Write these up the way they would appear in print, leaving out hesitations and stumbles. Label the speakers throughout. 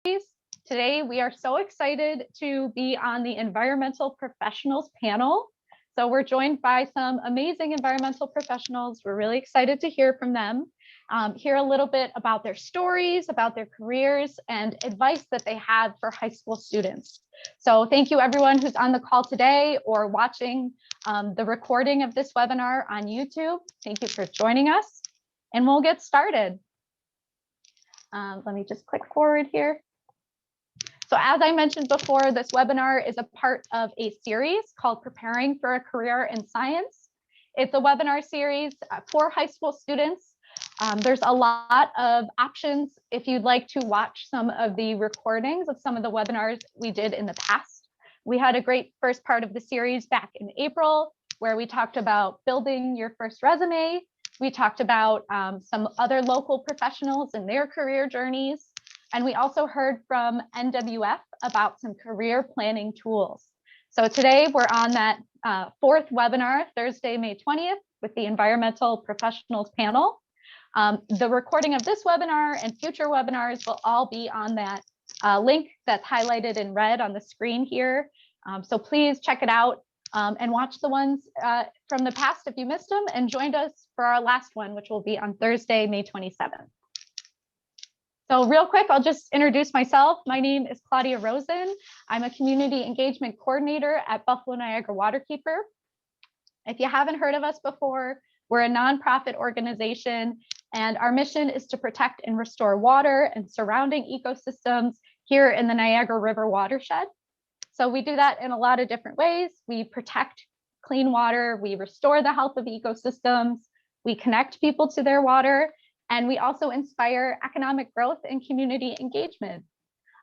Speaker 1: Today, we are so excited to be on the environmental professionals panel. So we're joined by some amazing environmental professionals. We're really excited to hear from them, hear a little bit about their stories, about their careers, and advice that they have for high school students. So thank you everyone who's on the call today or watching the recording of this webinar on YouTube. Thank you for joining us, and we'll get started. Let me just click forward here. So as I mentioned before, this webinar is a part of a series called Preparing for a Career in Science. It's a webinar series for high school students. There's a lot of options if you'd like to watch some of the recordings of some of the webinars we did in the past. We had a great first part of the series back in April, where we talked about building your first resume. We talked about some other local professionals and their career journeys. And we also heard from NWF about some career planning tools. So today we're on that fourth webinar, Thursday, May 20th, with the Environmental Professionals panel. The recording of this webinar and future webinars will all be on that link that's highlighted in red on the screen here. So please check it out and watch the ones from the past if you missed them, and join us for our last one, which will be on Thursday, May 27th. So real quick, I'll just introduce myself. My name is Claudia Rosen. I'm a community engagement coordinator at Buffalo Niagara Waterkeeper. If you haven't heard of us before, we're a nonprofit organization, and our mission is to protect and restore water and surrounding ecosystems here in the Niagara River watershed. So we do that in a lot of different ways. We protect clean water, we restore the health of ecosystems, we connect people to their water, and we also inspire economic growth and community engagement.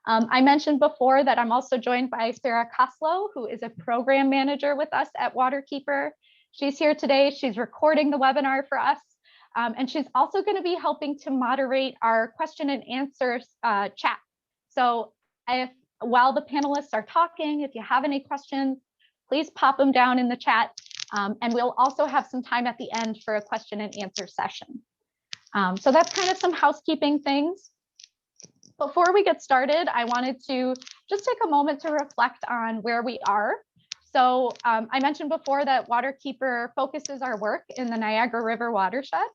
Speaker 1: I mentioned before that I'm also joined by Sarah Koslow, who is a program manager with us at Waterkeeper. She's here today. She's recording the webinar for us. And she's also going to be helping to moderate our question and answer chat. So while the panelists are talking, if you have any questions, please pop them down in the chat. And we'll also have some time at the end for a question and answer session. So that's kind of some housekeeping things. Before we get started, I wanted to just take a moment to reflect on where we are. So I mentioned before that Waterkeeper focuses our work in the Niagara River watershed.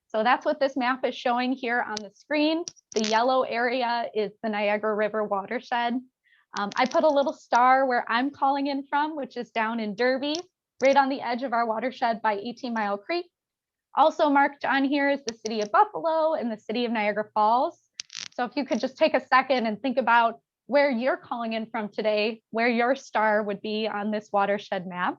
Speaker 1: So that's what this map is showing here on the screen. The yellow area is the Niagara River watershed. I put a little star where I'm calling in from, which is down in Derby, right on the edge of our watershed by 18 Mile Creek. Also marked on here is the city of Buffalo and the city of Niagara Falls. So if you could just take a second and think about where you're calling in from today, where your star would be on this watershed map.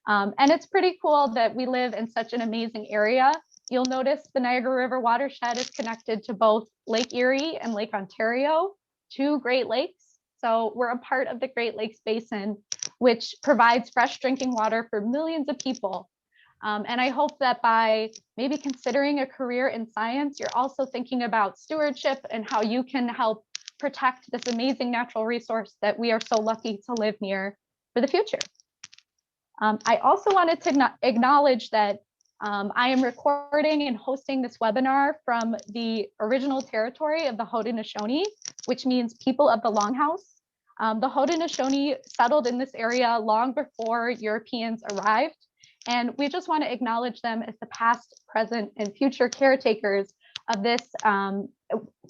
Speaker 1: And it's pretty cool that we live in such an amazing area. You'll notice the Niagara River watershed is connected to both Lake Erie and Lake Ontario, two Great Lakes. So we're a part of the Great Lakes Basin, which provides fresh drinking water for millions of people. And I hope that by maybe considering a career in science, you're also thinking about stewardship and how you can help protect this amazing natural resource that we are so lucky to live near for the future. I also wanted to acknowledge that I am recording and hosting this webinar from the original territory of the Haudenosaunee, which means people of the Longhouse. The Haudenosaunee settled in this area long before Europeans arrived. And we just want to acknowledge them as the past, present, and future caretakers of this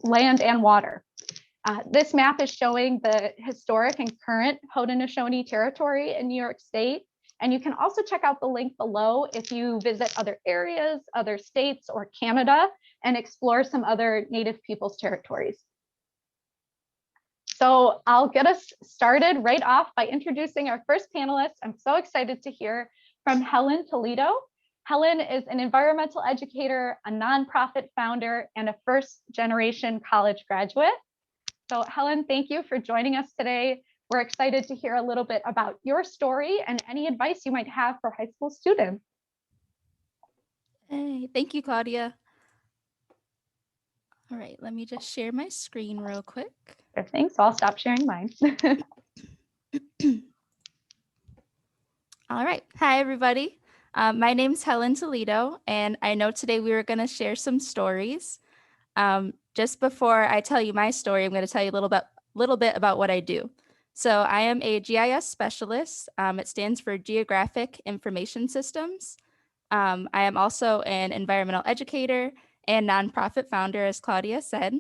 Speaker 1: land and water. This map is showing the historic and current Haudenosaunee territory in New York State. And you can also check out the link below if you visit other areas, other states, or Canada, and explore some other Native peoples' territories. So I'll get us started right off by introducing our first panelist. I'm so excited to hear from Helen Toledo. Helen is an environmental educator, a nonprofit founder, and a first-generation college graduate. So Helen, thank you for joining us today. We're excited to hear a little bit about your story and any advice you might have for high school students.
Speaker 2: Hey, thank you, Claudia. All right, let me just share my screen real quick.
Speaker 1: Sure thing, so I'll stop sharing mine.
Speaker 2: All right, hi everybody. My name's Helen Toledo, and I know today we were gonna share some stories. Just before I tell you my story, I'm going to tell you a little bit about what I do. So I am a GIS specialist. It stands for Geographic Information Systems. I am also an environmental educator and nonprofit founder, as Claudia said.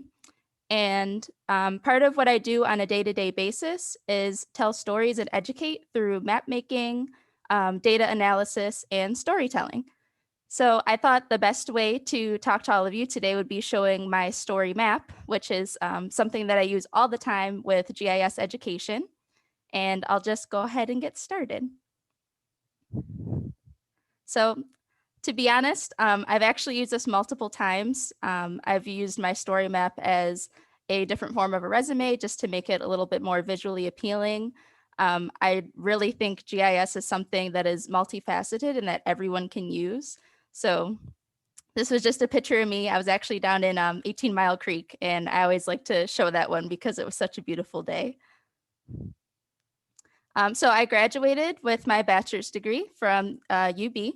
Speaker 2: And part of what I do on a day-to-day basis is tell stories and educate through map making, data analysis, and storytelling. So I thought the best way to talk to all of you today would be showing my story map, which is something that I use all the time with GIS education. And I'll just go ahead and get started. So to be honest, I've actually used this multiple times. I've used my story map as a different form of a resume just to make it a little bit more visually appealing. I really think GIS is something that is multifaceted and that everyone can use. So this was just a picture of me. I was actually down in 18 Mile Creek, and I always like to show that one because it was such a beautiful day. So I graduated with my bachelor's degree from UB,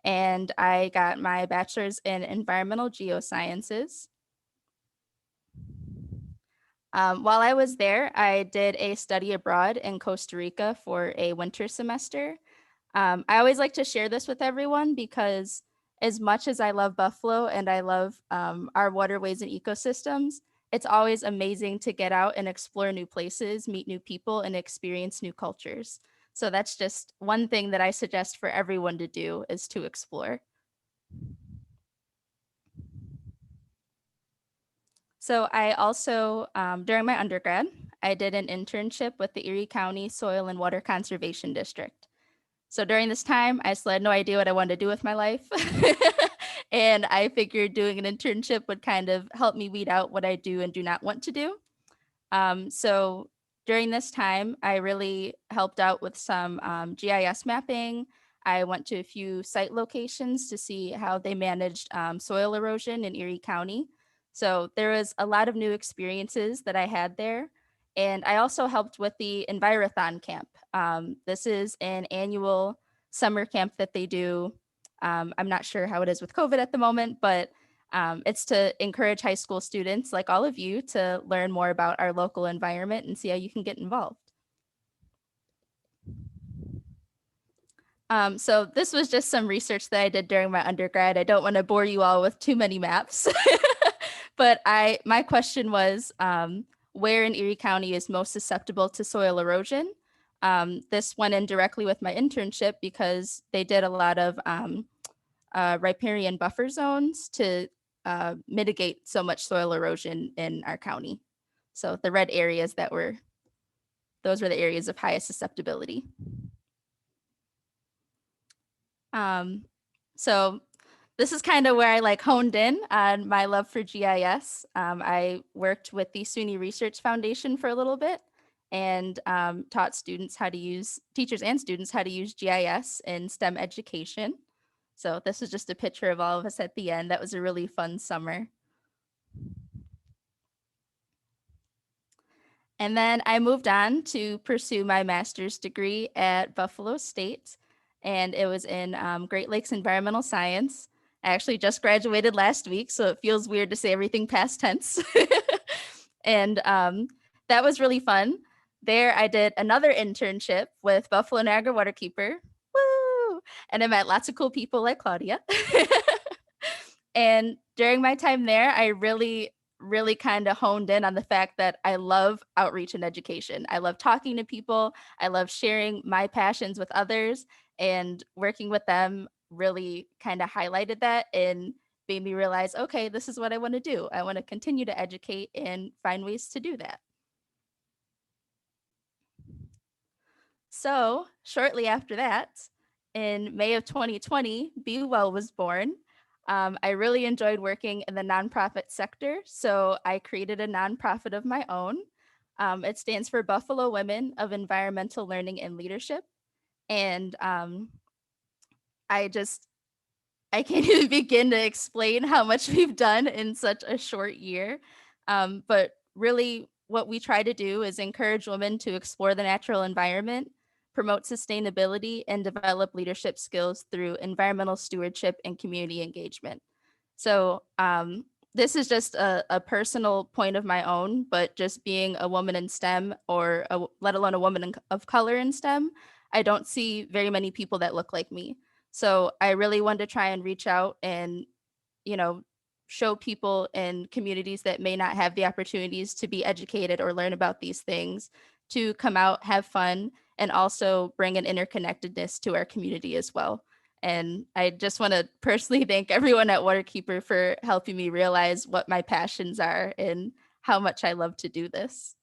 Speaker 2: and I got my bachelor's in environmental geosciences. While I was there, I did a study abroad in Costa Rica for a winter semester. I always like to share this with everyone because as much as I love Buffalo and I love our waterways and ecosystems, it's always amazing to get out and explore new places, meet new people, and experience new cultures. So that's just one thing that I suggest for everyone to do is to explore. So I also, during my undergrad, I did an internship with the Erie County Soil and Water Conservation District. So during this time, I still had no idea what I wanted to do with my life. And I figured doing an internship would kind of help me weed out what I do and do not want to do. So during this time, I really helped out with some GIS mapping. I went to a few site locations to see how they managed soil erosion in Erie County. So there was a lot of new experiences that I had there. And I also helped with the Envirothon camp. This is an annual summer camp that they do. I'm not sure how it is with COVID at the moment, but it's to encourage high school students like all of you to learn more about our local environment and see how you can get involved. So this was just some research that I did during my undergrad. I don't want to bore you all with too many maps, but my question was, where in Erie County is most susceptible to soil erosion? This went in directly with my internship because they did a lot of riparian buffer zones to mitigate so much soil erosion in our county. So the red areas those were the areas of highest susceptibility. So this is kind of where I honed in on my love for GIS. I worked with the SUNY Research Foundation for a little bit and taught teachers and students how to use GIS in STEM education. So this is just a picture of all of us at the end. That was a really fun summer. And then I moved on to pursue my master's degree at Buffalo State, and it was in Great Lakes Environmental Science. I actually just graduated last week, so it feels weird to say everything past tense. And that was really fun. There I did another internship with Buffalo Niagara Waterkeeper. Woo! And I met lots of cool people like Claudia. And during my time there, I really kind of honed in on the fact that I love outreach and education. I love talking to people. I love sharing my passions with others, and working with them really kind of highlighted that and made me realize, okay, this is what I want to do. I want to continue to educate and find ways to do that. So shortly after that, in May of 2020, Be Well was born. I really enjoyed working in the nonprofit sector, so I created a nonprofit of my own. It stands for Buffalo Women of Environmental Learning and Leadership. And I can't even begin to explain how much we've done in such a short year. But really, what we try to do is encourage women to explore the natural environment, promote sustainability, and develop leadership skills through environmental stewardship and community engagement. So this is just a personal point of my own, but just being a woman in STEM or let alone a woman of color in STEM, I don't see very many people that look like me. So I really wanted to try and reach out and, you know, show people in communities that may not have the opportunities to be educated or learn about these things to come out, have fun, and also bring an interconnectedness to our community as well. And I just want to personally thank everyone at Waterkeeper for helping me realize what my passions are and how much I love to do this.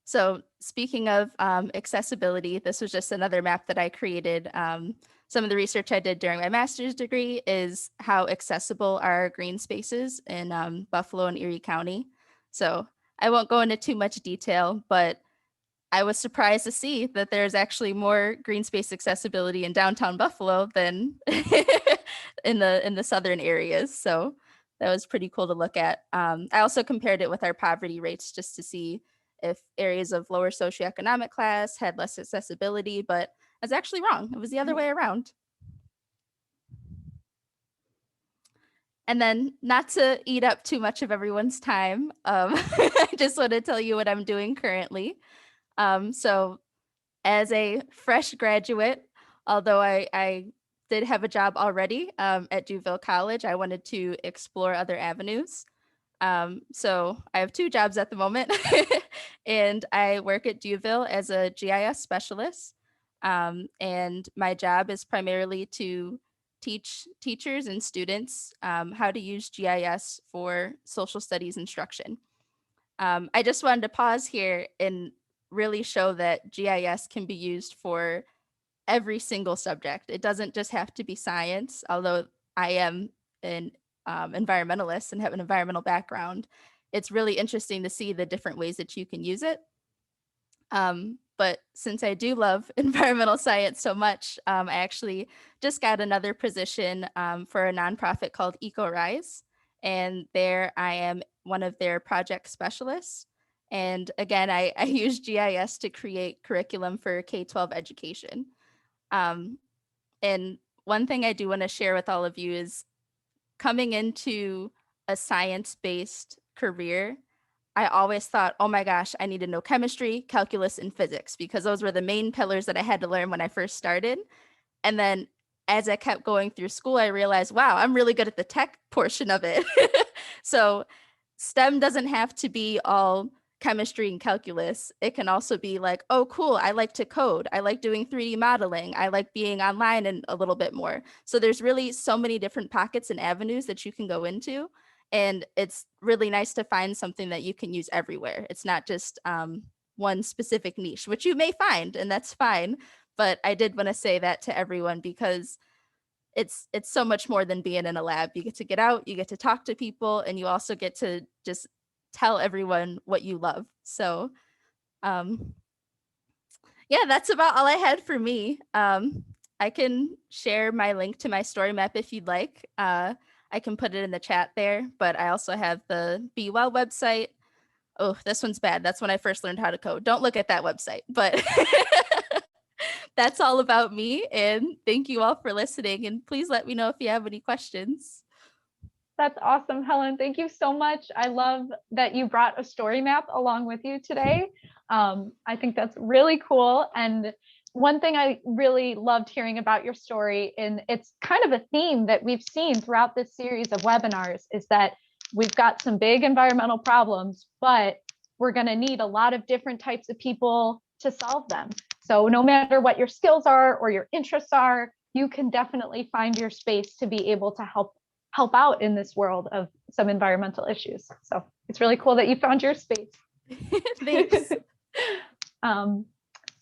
Speaker 2: So speaking of accessibility, this was just another map that I created. Some of the research I did during my master's degree is how accessible are green spaces in Buffalo and Erie County. So I won't go into too much detail, but I was surprised to see that there's actually more green space accessibility in downtown Buffalo than in the southern areas. So that was pretty cool to look at. I also compared it with our poverty rates just to see if areas of lower socioeconomic class had less accessibility, but I was actually wrong. It was the other way around. And then, not to eat up too much of everyone's time, I just want to tell you what I'm doing currently. So as a fresh graduate, although I did have a job already at Duville College, I wanted to explore other avenues. So I have two jobs at the moment, and I work at Duville as a GIS specialist. And my job is primarily to teach teachers and students how to use GIS for social studies instruction. I just wanted to pause here and really show that GIS can be used for every single subject. It doesn't just have to be science, although I am an environmentalist and have an environmental background. It's really interesting to see the different ways that you can use it. But since I do love environmental science so much, I actually just got another position for a nonprofit called EcoRise. And there I am one of their project specialists. And again, I use GIS to create curriculum for K-12 education. And one thing I do want to share with all of you is coming into a science-based career, I always thought, oh my gosh, I need to know chemistry, calculus, and physics because those were the main pillars that I had to learn when I first started. And then as I kept going through school, I realized, wow, I'm really good at the tech portion of it. So STEM doesn't have to be all chemistry and calculus. It can also be like, oh, cool, I like to code. I like doing 3D modeling. I like being online and a little bit more. So there's really so many different pockets and avenues that you can go into. And it's really nice to find something that you can use everywhere. It's not just one specific niche, which you may find, and that's fine. But I did want to say that to everyone because it's so much more than being in a lab. You get to get out, you get to talk to people, and you also get to just tell everyone what you love. So yeah, that's about all I had for me. I can share my link to my story map if you'd like. I can put it in the chat there, but I also have the Be Well website. Oh, this one's bad. That's when I first learned how to code. Don't look at that website, but that's all about me. And thank you all for listening. And please let me know if you have any questions.
Speaker 1: That's awesome, Helen. Thank you so much. I love that you brought a story map along with you today. I think that's really cool. And one thing I really loved hearing about your story, and it's kind of a theme that we've seen throughout this series of webinars, is that we've got some big environmental problems, but we're going to need a lot of different types of people to solve them. So no matter what your skills are or your interests are, you can definitely find your space to be able to help out in this world of some environmental issues. So it's really cool that you found your space.
Speaker 2: Thanks.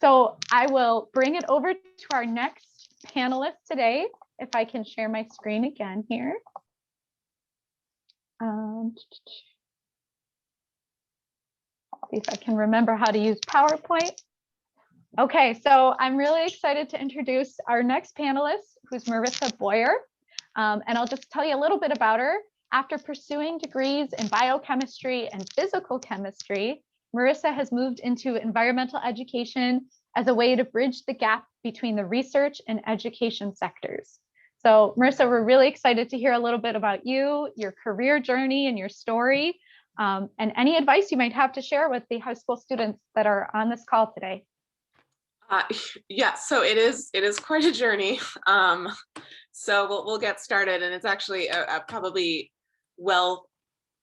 Speaker 1: So I will bring it over to our next panelist today. If I can share my screen again here. See if I can remember how to use PowerPoint. Okay, so I'm really excited to introduce our next panelist, who's Marissa Boyer. And I'll just tell you a little bit about her. After pursuing degrees in biochemistry and physical chemistry, Marissa has moved into environmental education as a way to bridge the gap between the research and education sectors. So Marissa, we're really excited to hear a little bit about you, your career journey and your story, and any advice you might have to share with the high school students that are on this call today.
Speaker 3: Uh, yeah, so it is quite a journey. So we'll get started, and it's actually probably well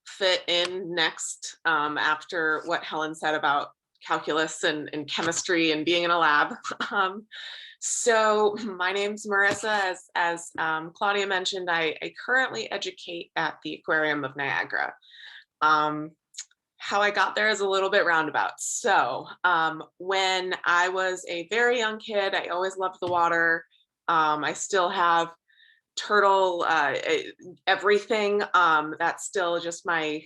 Speaker 3: fit in next after what Helen said about calculus and chemistry and being in a lab. So my name's Marissa. As Claudia mentioned, I currently educate at the Aquarium of Niagara. How I got there is a little bit roundabout. So when I was a very young kid, I always loved the water. I still have turtle everything. That's still just my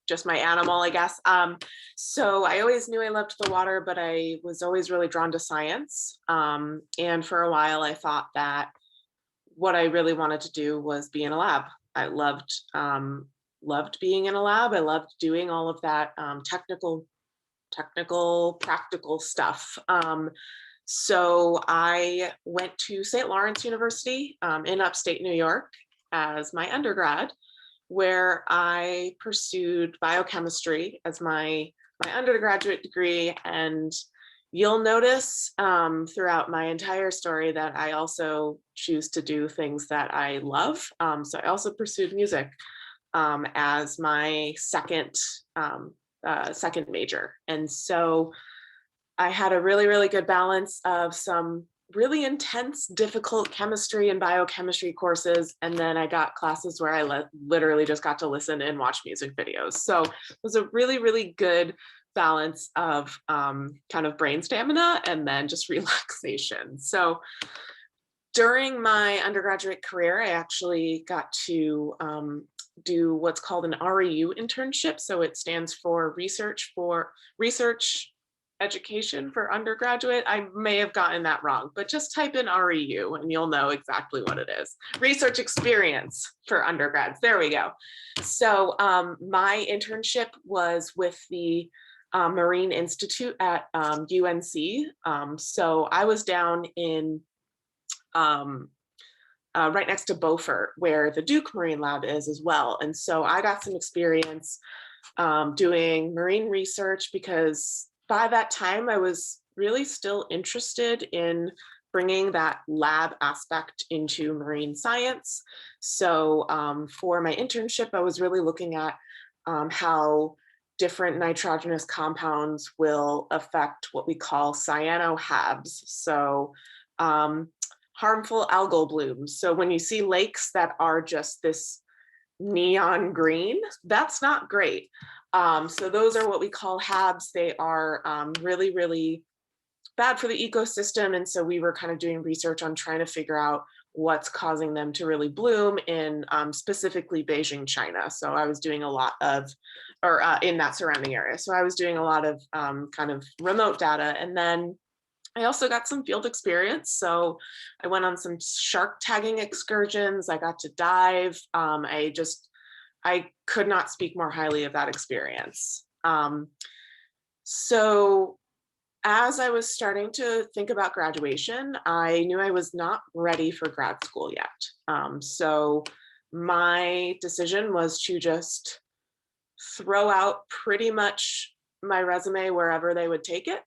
Speaker 3: just my animal, I guess. So I always knew I loved the water, but I was always really drawn to science. And for a while, I thought that what I really wanted to do was be in a lab. I loved being in a lab. I loved doing all of that technical, practical stuff. So I went to St. Lawrence University in upstate New York as my undergrad, where I pursued biochemistry as my undergraduate degree. And you'll notice throughout my entire story that I also choose to do things that I love. So I also pursued music as my second major. And so I had a really, really good balance of some really intense, difficult chemistry and biochemistry courses. And then I got classes where I literally just got to listen and watch music videos. So it was a really, really good balance of kind of brain stamina and then just relaxation. So during my undergraduate career, I actually got to do what's called an Reu internship. So it stands for research education for undergraduate. I may have gotten that wrong, but just type in REU and you'll know exactly what it is. Research experience for undergrads. There we go. So my internship was with the Marine Institute at UNC. So I was down in right next to Beaufort, where the Duke Marine Lab is as well. And so I got some experience doing marine research, because by that time I was really still interested in bringing that lab aspect into marine science. So for my internship, I was really looking at how different nitrogenous compounds will affect what we call cyanohabs. So harmful algal blooms. So when you see lakes that are just this neon green, that's not great. So those are what we call habs. They are really, really bad for the ecosystem. And so we were kind of doing research on trying to figure out what's causing them to really bloom in specifically Beijing, China. So I was doing a lot of, or in that surrounding area. So I was doing a lot of kind of remote data. And then I also got some field experience. So I went on some shark tagging excursions. I got to dive. I could not speak more highly of that experience. So as I was starting to think about graduation, I knew I was not ready for grad school yet. So my decision was to just throw out pretty much my resume wherever they would take it.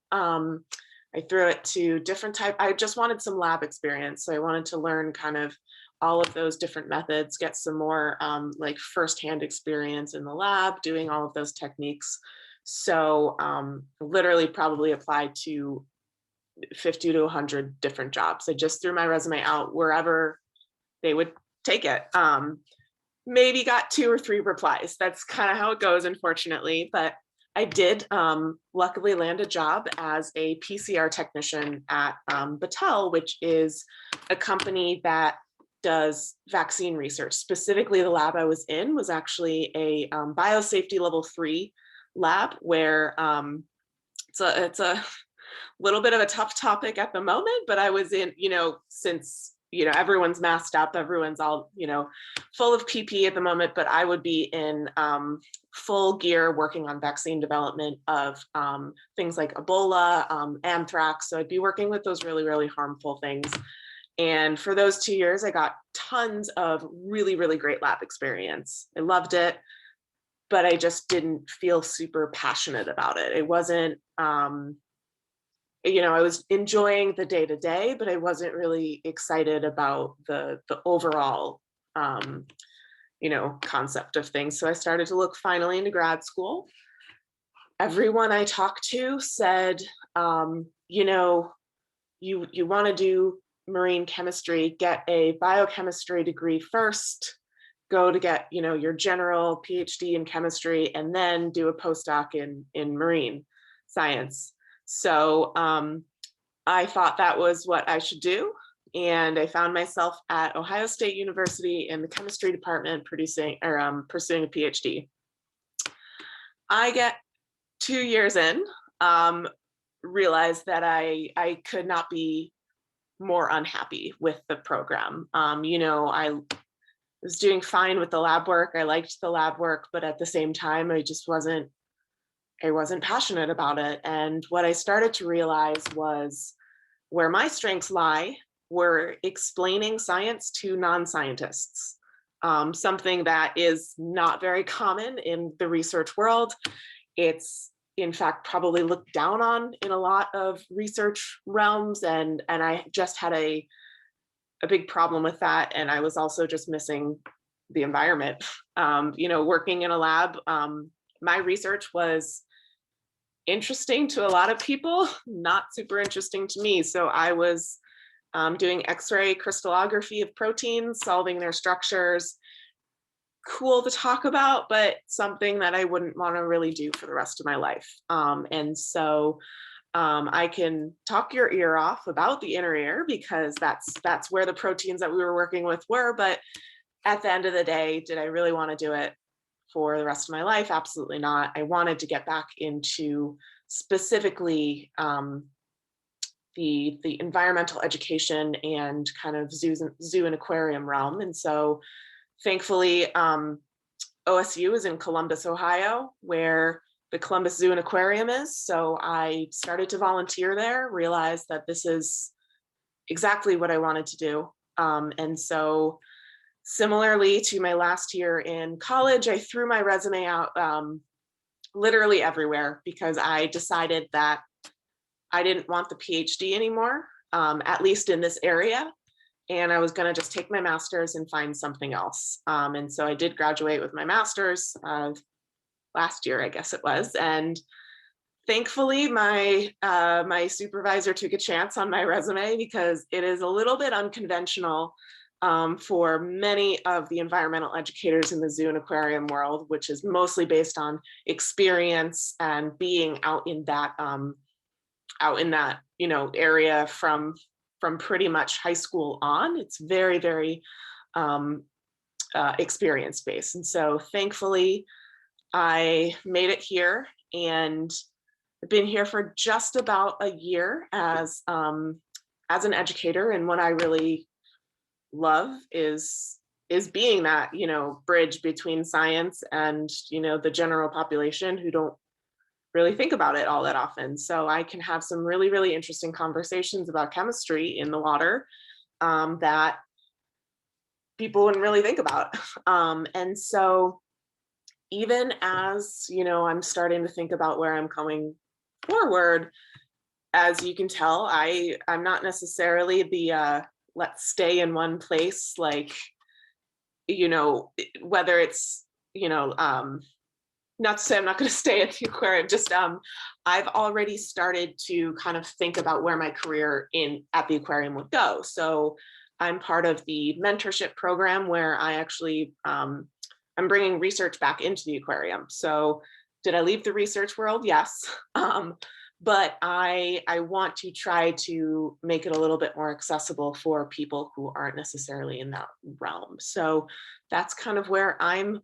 Speaker 3: I threw it to different I just wanted some lab experience. So I wanted to learn kind of all of those different methods, get some more like firsthand experience in the lab, doing all of those techniques. So literally probably applied to 50 to 100 different jobs. I just threw my resume out wherever they would take it. Maybe got 2 or 3 replies. That's kind of how it goes, unfortunately. But I did luckily land a job as a PCR technician at Battelle, which is a company that does vaccine research. Specifically, the lab I was in was actually a biosafety level 3 lab, where it's a little bit of a tough topic at the moment, but I was in, since everyone's masked up, everyone's all full of PP at the moment, but I would be in full gear working on vaccine development of things like Ebola, anthrax. So I'd be working with those really, really harmful things. And for those 2 years, I got tons of really, really great lab experience. I loved it, but I just didn't feel super passionate about it. It wasn't, you know, I was enjoying the day to day, but I wasn't really excited about the overall, you know, concept of things. So I started to look finally into grad school. Everyone I talked to said, you know, you want to do marine chemistry, get a biochemistry degree first, go to get, you know, your general PhD in chemistry, and then do a postdoc in marine science. So I thought that was what I should do. And I found myself at Ohio State University in the chemistry department pursuing a PhD. I get 2 years in, realized that I could not be more unhappy with the program. You know, I was doing fine with the lab work. I liked the lab work, but at the same time, I wasn't passionate about it. And what I started to realize was where my strengths lie were explaining science to non-scientists, something that is not very common in the research world. It's in fact probably looked down on in a lot of research realms, and I just had a big problem with that. And I was also just missing the environment. You know, working in a lab, my research was interesting to a lot of people, not super interesting to me. So I was doing X-ray crystallography of proteins, solving their structures. Cool to talk about, but something that I wouldn't want to really do for the rest of my life. And so I can talk your ear off about the inner ear because that's where the proteins that we were working with were. But at the end of the day, did I really want to do it for the rest of my life? Absolutely not. I wanted to get back into specifically the environmental education and kind of zoo and aquarium realm. And so thankfully, OSU is in Columbus, Ohio, where the Columbus Zoo and Aquarium is. So I started to volunteer there, realized that this is exactly what I wanted to do. And so similarly to my last year in college, I threw my resume out literally everywhere because I decided that I didn't want the PhD anymore, at least in this area. And I was going to just take my master's and find something else. And so I did graduate with my master's last year, I guess it was. And thankfully, my supervisor took a chance on my resume because it is a little bit unconventional for many of the environmental educators in the zoo and aquarium world, which is mostly based on experience and being out in that you know, area from pretty much high school on. It's very, very experience based. And so thankfully I made it here, and I've been here for just about a year as an educator. And what I really love is being that, you know, bridge between science and, you know, the general population who don't really think about it all that often. So I can have some really, really interesting conversations about chemistry in the water that people wouldn't really think about. And so even as, you know, I'm starting to think about where I'm coming forward, as you can tell, I'm not necessarily the let's stay in one place, like, you know, whether it's, you know, not to say I'm not going to stay at the aquarium, just I've already started to kind of think about where my career at the aquarium would go. So I'm part of the mentorship program where I actually, I'm bringing research back into the aquarium. So did I leave the research world? Yes. But I want to try to make it a little bit more accessible for people who aren't necessarily in that realm. So that's kind of where I'm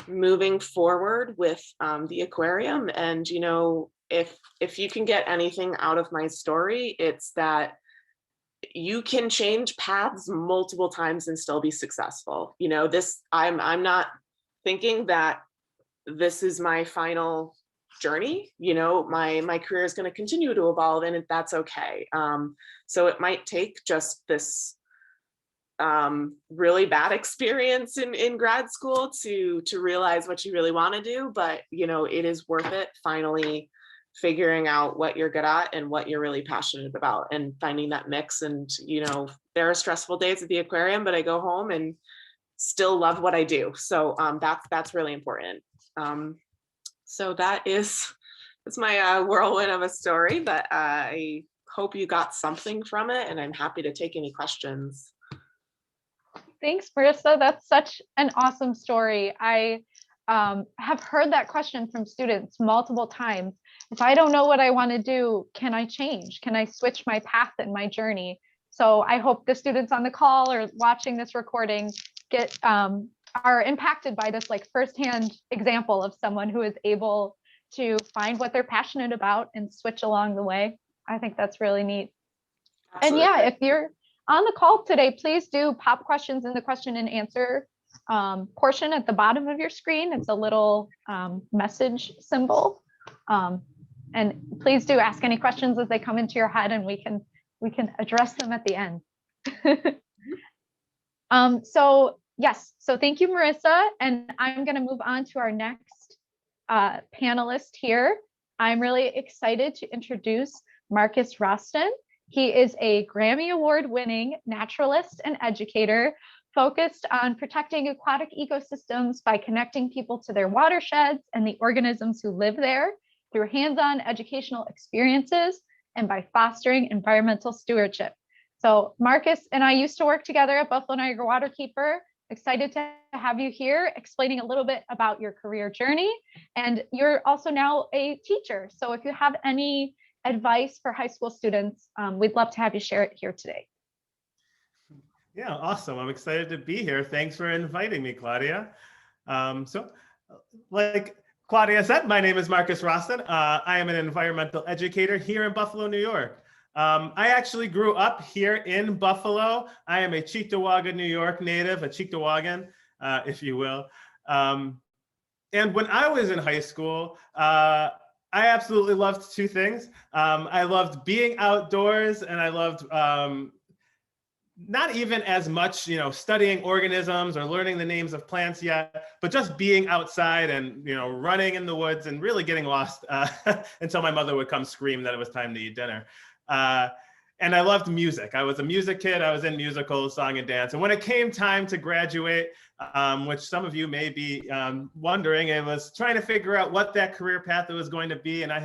Speaker 3: moving forward with the aquarium. And, you know, if you can get anything out of my story, it's that you can change paths multiple times and still be successful. You know, I'm not thinking that this is my final journey. You know, my career is going to continue to evolve, and that's okay. So it might take just this really bad experience in grad school to realize what you really want to do, but it is worth it finally figuring out what you're good at and what you're really passionate about and finding that mix. And there are stressful days at the aquarium, but I go home and still love what I do. So that's really important. So that's my whirlwind of a story, but I hope you got something from it, and I'm happy to take any questions.
Speaker 1: Thanks, Marissa. That's such an awesome story. I have heard that question from students multiple times. If I don't know what I want to do, can I change? Can I switch my path in my journey? So I hope the students on the call or watching this recording are impacted by this like firsthand example of someone who is able to find what they're passionate about and switch along the way. I think that's really neat. Absolutely. And yeah, if you're on the call today, please do pop questions in the question and answer portion at the bottom of your screen. It's a little message symbol. And please do ask any questions as they come into your head, and we can address them at the end. So yes, so thank you, Marissa. And I'm going to move on to our next panelist here. I'm really excited to introduce Marcus Rosten. He is a Grammy Award-winning naturalist and educator focused on protecting aquatic ecosystems by connecting people to their watersheds and the organisms who live there through hands-on educational experiences and by fostering environmental stewardship. So Marcus and I used to work together at Buffalo Niagara Waterkeeper. Excited to have you here explaining a little bit about your career journey. And you're also now a teacher. So if you have any advice for high school students, we'd love to have you share it here today.
Speaker 4: Yeah, awesome. I'm excited to be here. Thanks for inviting me, Claudia. So like Claudia said, my name is Marcus Rosten. I am an environmental educator here in Buffalo, New York. I actually grew up here in Buffalo. I am a Cheektowaga, New York native, a Cheektowagan, if you will. And when I was in high school, I absolutely loved two things. I loved being outdoors, and I loved not even as much, studying organisms or learning the names of plants yet, but just being outside and, running in the woods and really getting lost until my mother would come scream that it was time to eat dinner. And I loved music. I was a music kid. I was in musicals, song and dance. And when it came time to graduate, which some of you may be wondering, I was trying to figure out what that career path was going to be. And I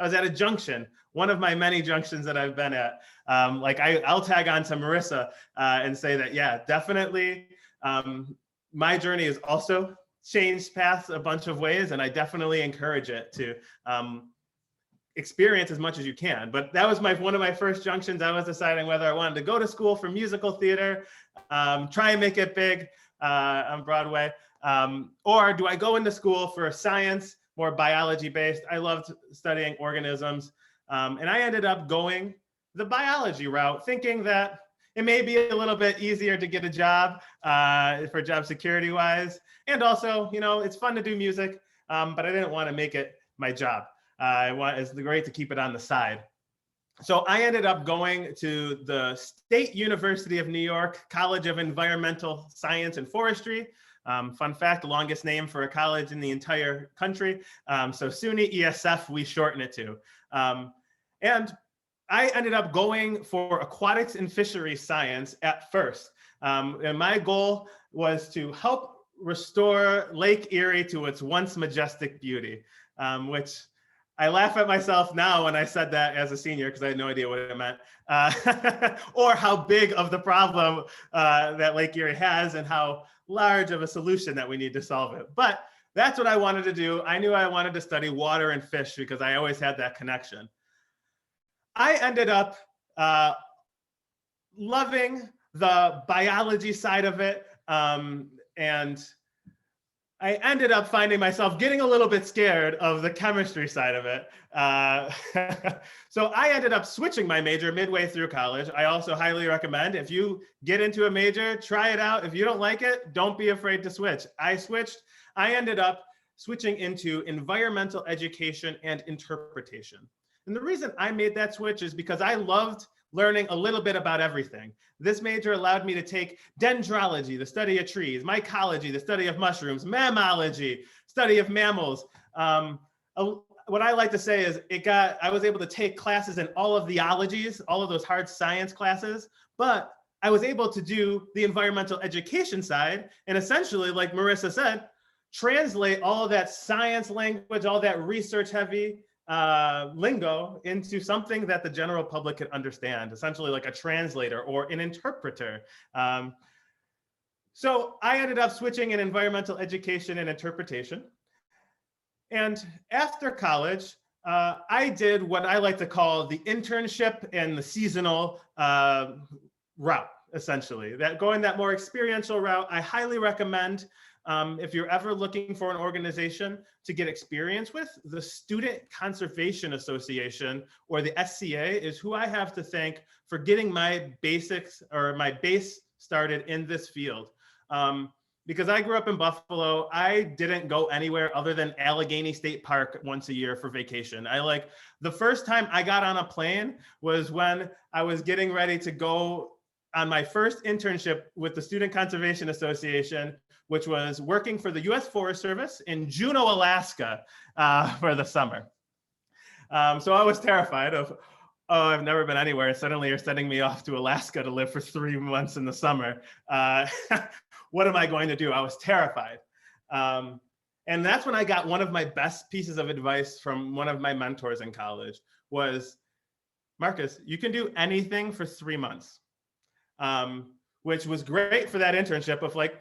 Speaker 4: was at a junction, one of my many junctions that I've been at. I'll tag on to Marissa and say that, yeah, definitely. My journey has also changed paths a bunch of ways, and I definitely encourage it to experience as much as you can. But that was one of my first junctions. I was deciding whether I wanted to go to school for musical theater, try and make it big on Broadway, or do I go into school for science, more biology based? I loved studying organisms. And I ended up going the biology route, thinking that it may be a little bit easier to get a job for job security wise. And also, it's fun to do music, but I didn't want to make it my job. It's great to keep it on the side. So I ended up going to the State University of New York College of Environmental Science and Forestry. Fun fact, longest name for a college in the entire country. So SUNY ESF, we shorten it to. And I ended up going for aquatics and fisheries science at first. And my goal was to help restore Lake Erie to its once majestic beauty, which I laugh at myself now when I said that as a senior because I had no idea what it meant, or how big of the problem that Lake Erie has and how large of a solution that we need to solve it. But that's what I wanted to do. I knew I wanted to study water and fish because I always had that connection. I ended up loving the biology side of it, and I ended up finding myself getting a little bit scared of the chemistry side of it. So I ended up switching my major midway through college. I also highly recommend if you get into a major, try it out. If you don't like it, don't be afraid to switch. I ended up switching into environmental education and interpretation. And the reason I made that switch is because I loved learning a little bit about everything. This major allowed me to take dendrology, the study of trees, mycology, the study of mushrooms, mammalogy, study of mammals. What I like to say is I was able to take classes in all of the ologies, all of those hard science classes, but I was able to do the environmental education side and essentially, like Marissa said, translate all of that science language, all that research heavy lingo into something that the general public could understand, essentially like a translator or an interpreter. So I ended up switching in environmental education and interpretation. And after college, I did what I like to call the internship and the seasonal route, essentially. Going that more experiential route, I highly recommend if you're ever looking for an organization to get experience with, the Student Conservation Association, or the SCA, is who I have to thank for getting my basics or my base started in this field. Because I grew up in Buffalo, I didn't go anywhere other than Allegheny State Park once a year for vacation. The first time I got on a plane was when I was getting ready to go on my first internship with the Student Conservation Association, which was working for the US Forest Service in Juneau, Alaska for the summer. So I was terrified of, oh, I've never been anywhere. Suddenly you're sending me off to Alaska to live for 3 months in the summer. What am I going to do? I was terrified. And that's when I got one of my best pieces of advice from one of my mentors in college was, Marcus, you can do anything for 3 months, which was great for that internship of like,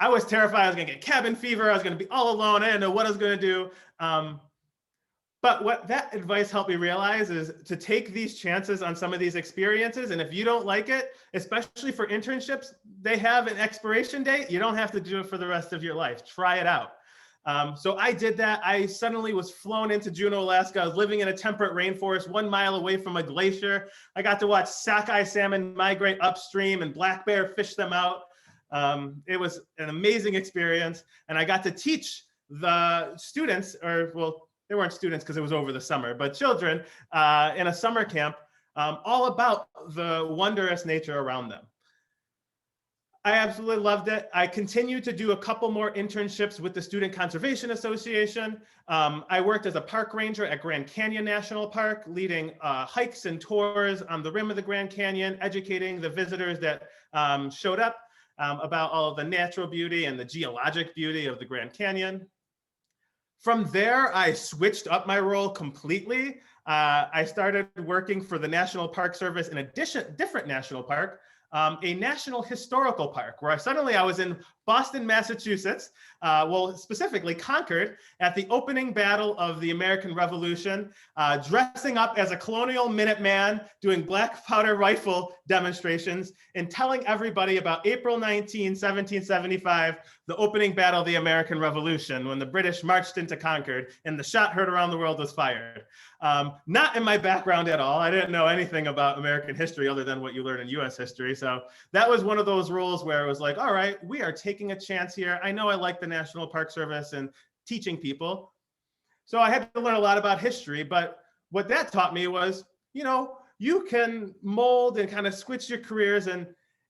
Speaker 4: I was terrified I was gonna get cabin fever. I was gonna be all alone. I didn't know what I was gonna do. But what that advice helped me realize is to take these chances on some of these experiences. And if you don't like it, especially for internships, they have an expiration date. You don't have to do it for the rest of your life. Try it out. So I did that. I suddenly was flown into Juneau, Alaska. I was living in a temperate rainforest 1 mile away from a glacier. I got to watch sockeye salmon migrate upstream and black bear fish them out. It was an amazing experience. And I got to teach the students, or well, they weren't students because it was over the summer, but children in a summer camp, all about the wondrous nature around them. I absolutely loved it. I continued to do a couple more internships with the Student Conservation Association. I worked as a park ranger at Grand Canyon National Park, leading hikes and tours on the rim of the Grand Canyon, educating the visitors that showed up about all of the natural beauty and the geologic beauty of the Grand Canyon. From there, I switched up my role completely. I started working for the National Park Service in a different national park, a national historical park, where suddenly I was in Boston, Massachusetts, well, specifically Concord, at the opening battle of the American Revolution, dressing up as a colonial Minuteman, doing black powder rifle demonstrations, and telling everybody about April 19, 1775, the opening battle of the American Revolution, when the British marched into Concord and the shot heard around the world was fired. Not in my background at all. I didn't know anything about American history other than what you learn in US history. So that was one of those roles where it was like, all right, we are taking a chance here. I know I like the National Park Service and teaching people. So I had to learn a lot about history, but what that taught me was, you know, you can mold and kind of switch your careers. And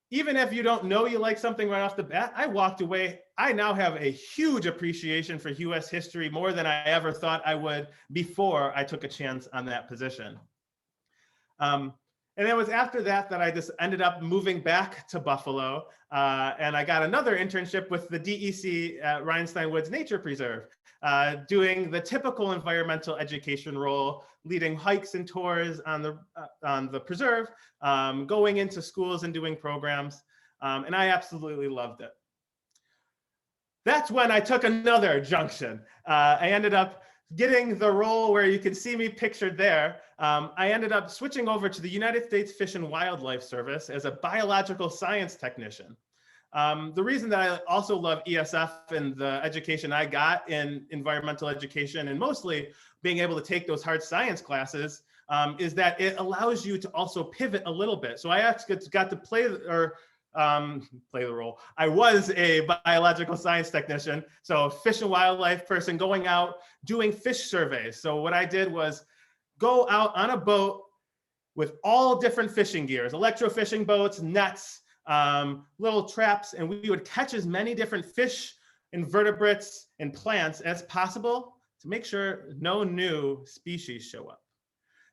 Speaker 4: even if you don't know you like something right off the bat, I walked away. I now have a huge appreciation for US history, more than I ever thought I would before I took a chance on that position. And it was after that that I just ended up moving back to Buffalo. And I got another internship with the DEC at Rhinestone Woods Nature Preserve, doing the typical environmental education role, leading hikes and tours on the preserve, going into schools and doing programs. And I absolutely loved it. That's when I took another junction. I ended up getting the role where you can see me pictured there. I ended up switching over to the United States Fish and Wildlife Service as a biological science technician. The reason that I also love ESF and the education I got in environmental education, and mostly being able to take those hard science classes, is that it allows you to also pivot a little bit. So I actually got to play the role. I was a biological science technician, so a fish and wildlife person going out doing fish surveys. So what I did was go out on a boat with all different fishing gears, electro fishing boats, nets, little traps, and we would catch as many different fish, invertebrates, and plants as possible to make sure no new species show up.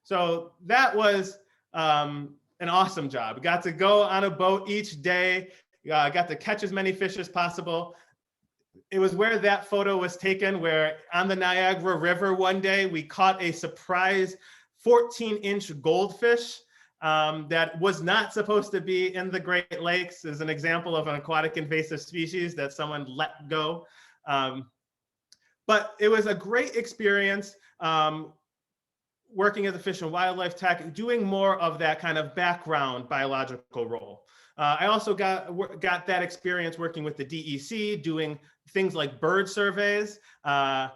Speaker 4: So that was an awesome job. Got to go on a boat each day, got to catch as many fish as possible. It was where that photo was taken, where on the Niagara River one day, we caught a surprise 14-inch goldfish that was not supposed to be in the Great Lakes. As an example of an aquatic invasive species that someone let go. But it was a great experience working as a fish and wildlife tech, doing more of that kind of background biological role. I also got that experience working with the DEC, doing things like bird surveys. I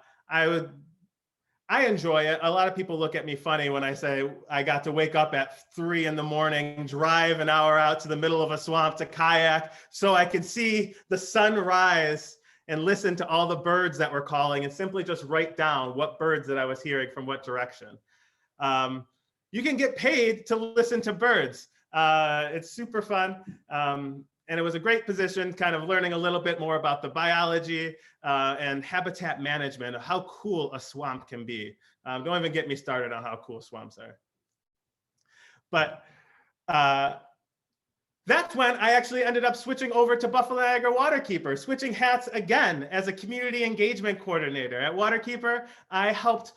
Speaker 4: enjoy it. A lot of people look at me funny when I say I got to wake up at 3 in the morning, drive an hour out to the middle of a swamp to kayak so I could see the sun rise and listen to all the birds that were calling and simply just write down what birds that I was hearing from what direction. You can get paid to listen to birds. It's super fun. And it was a great position, kind of learning a little bit more about the biology and habitat management, of how cool a swamp can be. Don't even get me started on how cool swamps are. But that's when I actually ended up switching over to Buffalo Niagara Waterkeeper, switching hats again as a community engagement coordinator. At Waterkeeper, I helped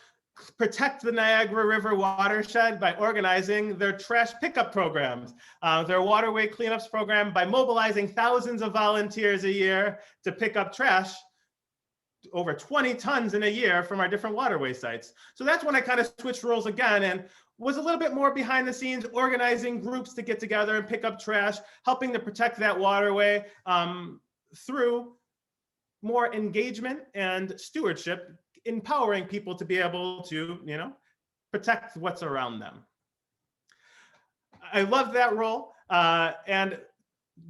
Speaker 4: protect the Niagara River watershed by organizing their trash pickup programs, their waterway cleanups program, by mobilizing thousands of volunteers a year to pick up trash, over 20 tons in a year from our different waterway sites. So that's when I kind of switched roles again and was a little bit more behind the scenes, organizing groups to get together and pick up trash, helping to protect that waterway through more engagement and stewardship, empowering people to be able to, protect what's around them. I love that role. And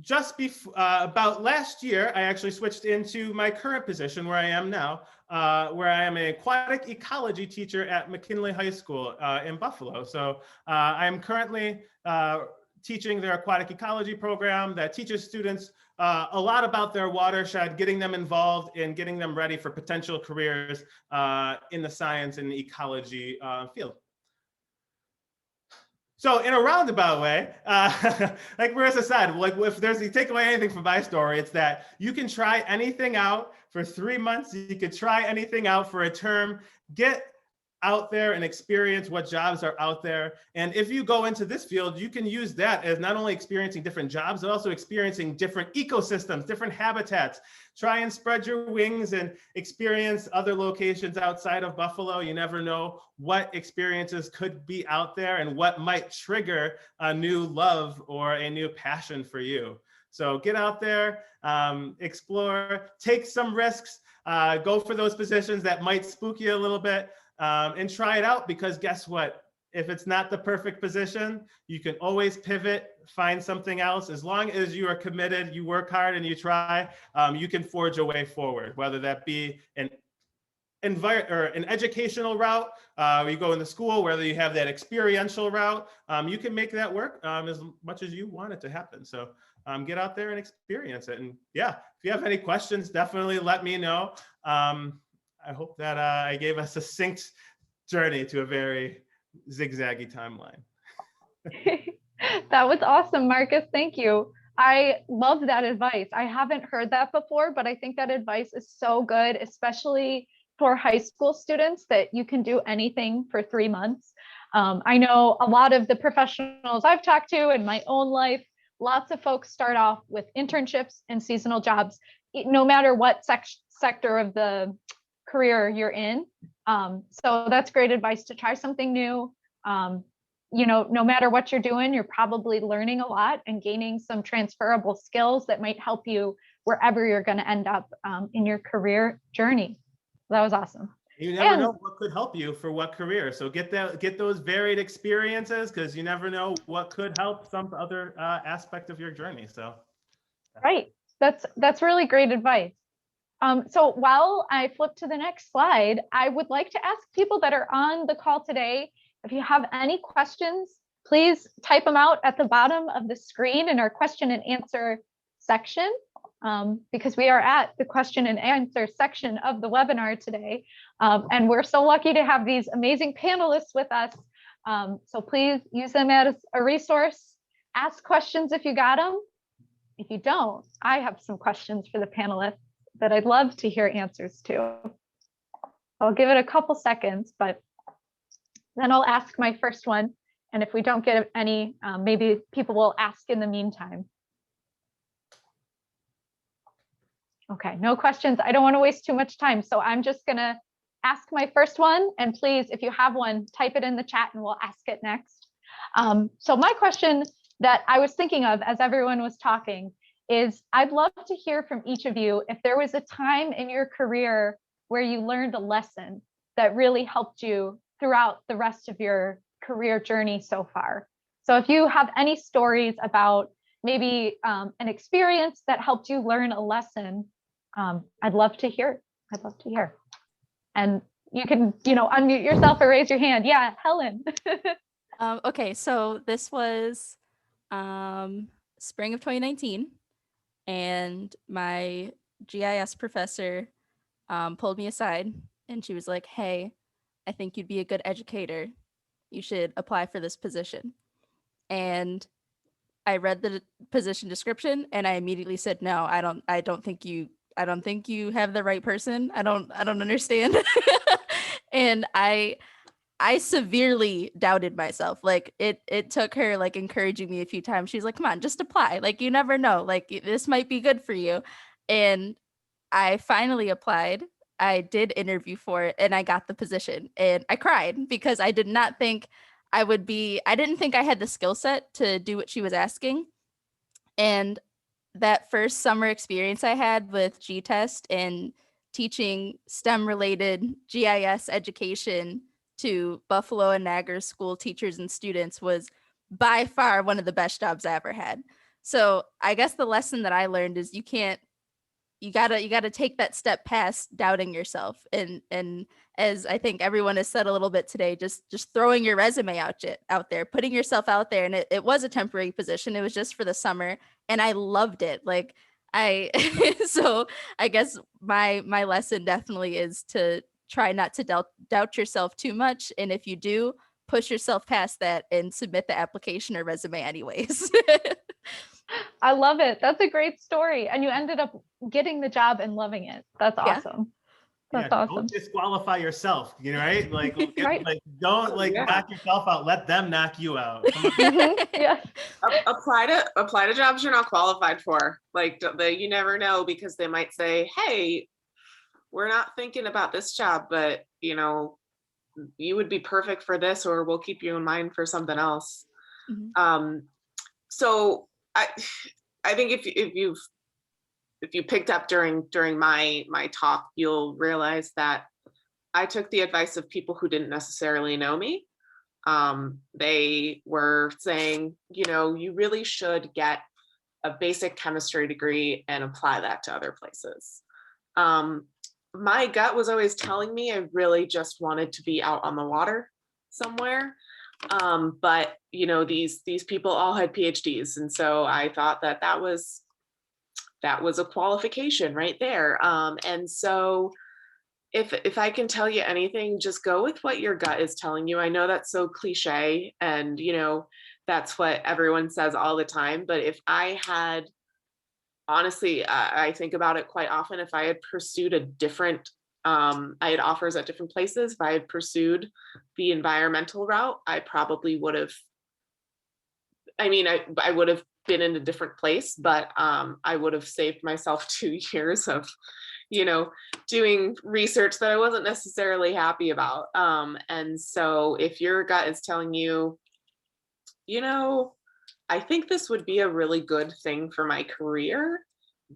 Speaker 4: just about last year, I actually switched into my current position where I am now, where I am an aquatic ecology teacher at McKinley High School in Buffalo. So I'm currently teaching their aquatic ecology program that teaches students a lot about their watershed, getting them involved and getting them ready for potential careers in the science and ecology field. So in a roundabout way, like Marissa said, like if you take away anything from my story, it's that you can try anything out for 3 months. You could try anything out for a term, get out there and experience what jobs are out there. And if you go into this field, you can use that as not only experiencing different jobs, but also experiencing different ecosystems, different habitats. Try and spread your wings and experience other locations outside of Buffalo. You never know what experiences could be out there and what might trigger a new love or a new passion for you. So get out there, explore, take some risks, go for those positions that might spook you a little bit. And try it out, because guess what? If it's not the perfect position, you can always pivot, find something else. As long as you are committed, you work hard and you try, you can forge a way forward, whether that be an educational route, where you go into school, whether you have that experiential route, you can make that work as much as you want it to happen. So get out there and experience it. And yeah, if you have any questions, definitely let me know. I hope that I gave a succinct journey to a very zigzaggy timeline.
Speaker 1: That was awesome, Marcus. Thank you. I love that advice. I haven't heard that before, but I think that advice is so good, especially for high school students, that you can do anything for 3 months. I know a lot of the professionals I've talked to in my own life, lots of folks start off with internships and seasonal jobs, no matter what sector of the career you're in. So that's great advice to try something new. No matter what you're doing, you're probably learning a lot and gaining some transferable skills that might help you wherever you're going to end up in your career journey. That was awesome.
Speaker 4: You never know what could help you for what career. So get those varied experiences, because you never know what could help some other aspect of your journey. So
Speaker 1: right. That's really great advice. So while I flip to the next slide, I would like to ask people that are on the call today, if you have any questions please type them out at the bottom of the screen in our question and answer section, because we are at the question and answer section of the webinar today. And we're so lucky to have these amazing panelists with us. So please use them as a resource. Ask questions if you got them. If you don't, I have some questions for the panelists that I'd love to hear answers to. I'll give it a couple seconds, but then I'll ask my first one. And if we don't get any, maybe people will ask in the meantime. Okay, no questions. I don't want to waste too much time. So I'm just going to ask my first one. And please, if you have one, type it in the chat and we'll ask it next. So my question that I was thinking of as everyone was talking is, I'd love to hear from each of you if there was a time in your career where you learned a lesson that really helped you throughout the rest of your career journey so far. So if you have any stories about maybe an experience that helped you learn a lesson, I'd love to hear. I'd love to hear. And you can, unmute yourself or raise your hand. Yeah, Helen.
Speaker 2: Okay, so this was spring of 2019, and my GIS professor pulled me aside, and she was like, "Hey, I think you'd be a good educator. You should apply for this position." And I read the position description, and I immediately said, "No, I don't think you have the right person. I don't understand." And I severely doubted myself. Like it took her like encouraging me a few times. She's like, "Come on, just apply. Like, you never know. Like, this might be good for you." And I finally applied. I did interview for it and I got the position, and I cried because I did not think I didn't think I had the skill set to do what she was asking. And that first summer experience I had with G-Test and teaching STEM related GIS education to Buffalo and Niagara school teachers and students was by far one of the best jobs I ever had. So I guess the lesson that I learned is you gotta take that step past doubting yourself, and as I think everyone has said a little bit today, just throwing your resume out there, putting yourself out there. And it was a temporary position. It was just for the summer, and I loved it. Like so I guess my lesson definitely is to try not to doubt yourself too much, and if you do, push yourself past that and submit the application or resume anyways.
Speaker 1: I love it. That's a great story. And you ended up getting the job and loving it. That's awesome. That's awesome.
Speaker 4: Don't disqualify yourself, right? Like,
Speaker 1: Right.
Speaker 4: like don't knock yourself out. Let them knock you out.
Speaker 1: Yeah.
Speaker 3: Apply to jobs you're not qualified for. Like, you never know, because they might say, "Hey, we're not thinking about this job, but you would be perfect for this, or we'll keep you in mind for something else."
Speaker 2: Mm-hmm.
Speaker 3: So I think if you picked up during my talk, you'll realize that I took the advice of people who didn't necessarily know me. They were saying, you really should get a basic chemistry degree and apply that to other places. My gut was always telling me I really just wanted to be out on the water somewhere. But these people all had PhDs, and so I thought that was a qualification right there. And so if I can tell you anything, just go with what your gut is telling you. I know that's so cliche, and that's what everyone says all the time, but if I had, honestly, I think about it quite often, if I had pursued a different I had offers at different places. If I had pursued the environmental route, I probably would have, I would have been in a different place, but I would have saved myself 2 years of, doing research that I wasn't necessarily happy about. And so if your gut is telling you, I think this would be a really good thing for my career,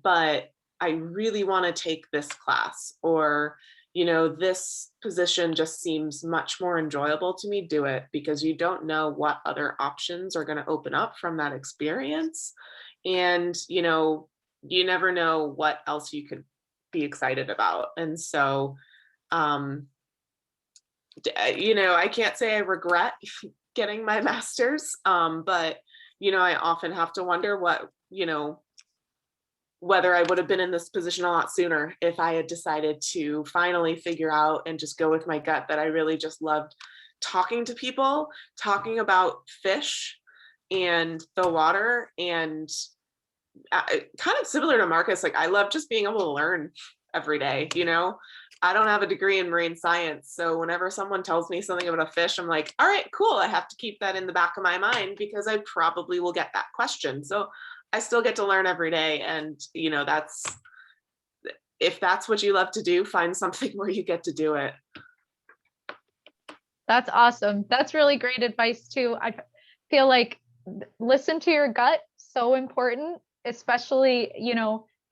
Speaker 3: but I really want to take this class, or, this position just seems much more enjoyable to me, do it, because you don't know what other options are going to open up from that experience. And, you never know what else you could be excited about. And so, I can't say I regret getting my master's. But, I often have to wonder whether I would have been in this position a lot sooner if I had decided to finally figure out and just go with my gut that I really just loved talking to people, talking about fish and the water, and kind of similar to Marcus, like I love just being able to learn every day. I don't have a degree in marine science, so whenever someone tells me something about a fish, I'm like, all right, cool. I have to keep that in the back of my mind because I probably will get that question. So I still get to learn every day. And, if that's what you love to do, find something where you get to do it.
Speaker 1: That's awesome. That's really great advice too. I feel like listen to your gut, so important, especially,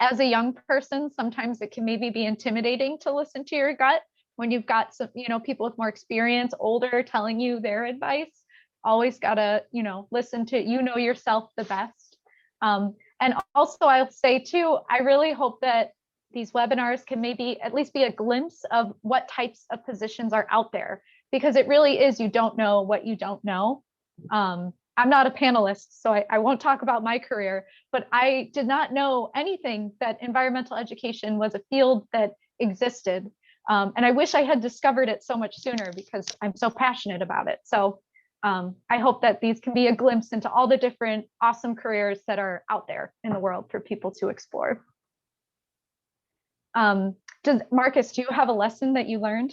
Speaker 1: as a young person, sometimes it can maybe be intimidating to listen to your gut when you've got some, people with more experience, older, telling you their advice. Always gotta, listen to, yourself the best. And also I'll say too, I really hope that these webinars can maybe at least be a glimpse of what types of positions are out there, because it really is, you don't know what you don't know. I'm not a panelist, so I won't talk about my career, but I did not know anything that environmental education was a field that existed. And I wish I had discovered it so much sooner because I'm so passionate about it. So I hope that these can be a glimpse into all the different awesome careers that are out there in the world for people to explore. Marcus, do you have a lesson that you learned?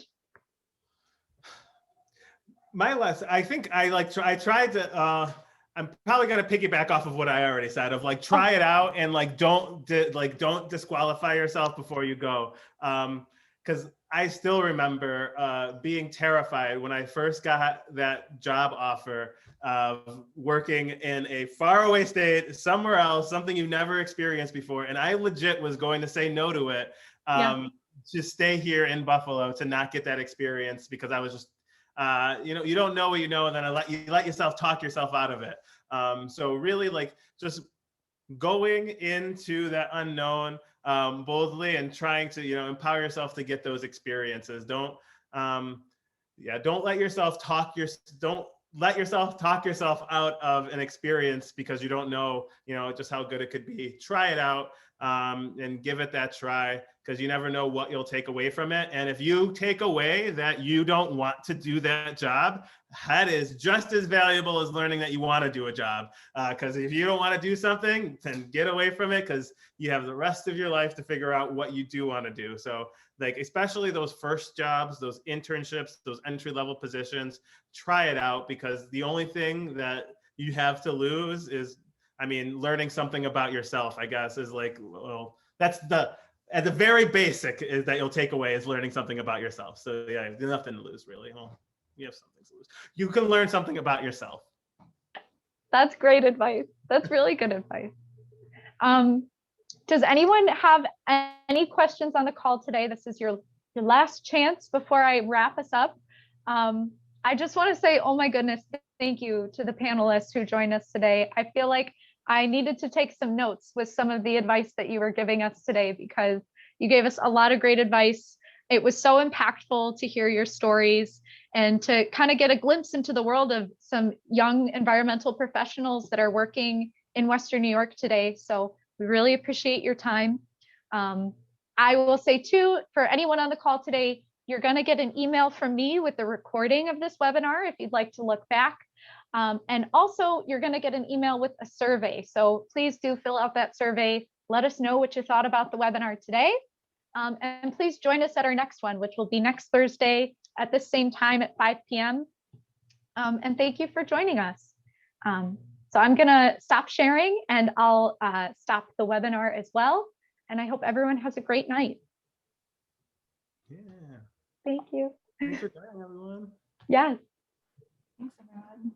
Speaker 4: My lesson, I think I tried to, I'm probably going to piggyback off of what I already said of try it out and don't disqualify yourself before you go. Because I still remember being terrified when I first got that job offer of working in a faraway state, somewhere else, something you've never experienced before. And I legit was going to say no to it, to stay here in Buffalo, to not get that experience, because I was just, you don't know what you know, and then you let yourself talk yourself out of it. So really just going into that unknown boldly and trying to, empower yourself to get those experiences. Don't let yourself talk yourself out of an experience because you don't know, just how good it could be. Try it out and give it that try, because you never know what you'll take away from it. And if you take away that you don't want to do that job, that is just as valuable as learning that you want to do a job. Because if you don't want to do something, then get away from it, because you have the rest of your life to figure out what you do want to do. So especially those first jobs, those internships, those entry-level positions, try it out, because the only thing that you have to lose is, learning something about yourself, I guess, is that's at the very basic is that you'll take away is learning something about yourself. So yeah, there's nothing to lose really. Well, you have something to lose. You can learn something about yourself.
Speaker 1: That's great advice. That's really good advice. Does anyone have any questions on the call today? This is your last chance before I wrap us up. I just want to say, oh my goodness, thank you to the panelists who joined us today. I feel like I needed to take some notes with some of the advice that you were giving us today, because you gave us a lot of great advice. It was so impactful to hear your stories and to kind of get a glimpse into the world of some young environmental professionals that are working in Western New York today. So we really appreciate your time. I will say too, for anyone on the call today, you're going to get an email from me with the recording of this webinar if you'd like to look back. And also you're going to get an email with a survey. So please do fill out that survey. Let us know what you thought about the webinar today. And please join us at our next one, which will be next Thursday at the same time at 5 p.m. And thank you for joining us. So I'm going to stop sharing and I'll stop the webinar as well. And I hope everyone has a great night.
Speaker 4: Yeah.
Speaker 1: Thank you.
Speaker 4: Thanks for joining, everyone.
Speaker 1: Yes.
Speaker 2: Thanks, everyone.